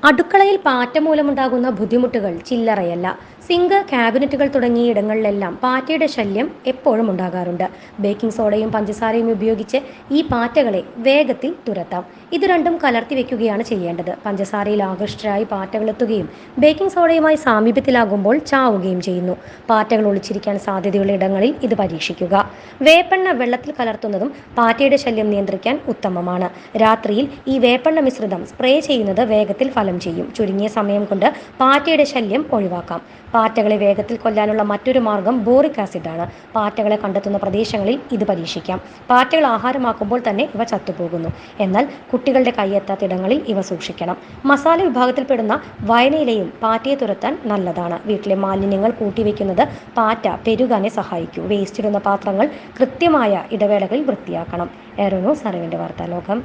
അടുക്കളയിൽ പാറ്റ മൂലമുണ്ടാകുന്ന ബുദ്ധിമുട്ടുകൾ ചില്ലറയല്ല. സിങ്ക്, ക്യാബിനറ്റുകൾ തുടങ്ങിയ ഇടങ്ങളിലെല്ലാം പാറ്റയുടെ ശല്യം എപ്പോഴും ഉണ്ടാകാറുണ്ട്. ബേക്കിംഗ് സോഡയും പഞ്ചസാരയും ഉപയോഗിച്ച് ഈ പാറ്റകളെ വേഗത്തിൽ തുരത്താം. ഇത് രണ്ടും കലർത്തി വെക്കുകയാണ് ചെയ്യേണ്ടത്. പഞ്ചസാരയിൽ ആകൃഷ്ടരായി പാറ്റകൾ എത്തുകയും ബേക്കിംഗ് സോഡയുമായി സാമീപ്യത്തിലാകുമ്പോൾ ചാവുകയും ചെയ്യുന്നു. പാറ്റകൾ ഒളിച്ചിരിക്കാൻ സാധ്യതയുള്ള ഇടങ്ങളിൽ ഇത് പരീക്ഷിക്കുക. വേപ്പെണ്ണ വെള്ളത്തിൽ കലർത്തുന്നതും പാറ്റയുടെ ശല്യം നിയന്ത്രിക്കാൻ ഉത്തമമാണ്. രാത്രിയിൽ ഈ വേപ്പെണ്ണ മിശ്രിതം സ്പ്രേ ചെയ്യുന്നത് വേഗത്തിൽ ഫലം ചെയ്യും. ചുരുങ്ങിയ സമയം കൊണ്ട് പാറ്റയുടെ ശല്യം ഒഴിവാക്കാം. പാറ്റകളെ വേഗത്തിൽ കൊല്ലാനുള്ള മറ്റൊരു മാർഗം ബോറിക് ആസിഡാണ്. പാറ്റകളെ കണ്ടെത്തുന്ന പ്രദേശങ്ങളിൽ ഇത് പരീക്ഷിക്കാം. പാറ്റകൾ ആഹാരമാക്കുമ്പോൾ തന്നെ ഇവ ചത്തുപോകുന്നു. എന്നാൽ കുട്ടികളുടെ കൈയെത്താത്ത ഇടങ്ങളിൽ ഇവ സൂക്ഷിക്കണം. മസാല വിഭാഗത്തിൽപ്പെടുന്ന വയനയിലയും പാറ്റയെ തുരത്താൻ നല്ലതാണ്. വീട്ടിലെ മാലിന്യങ്ങൾ കൂട്ടിവെക്കുന്നത് പാറ്റ പെരുകാനെ സഹായിക്കൂ. വേസ്റ്റ് ഇടുന്ന പാത്രങ്ങൾ കൃത്യമായ ഇടവേളകളിൽ വൃത്തിയാക്കണം. ഏറോനോ അറിവിന്റെ വാർത്താലോകം.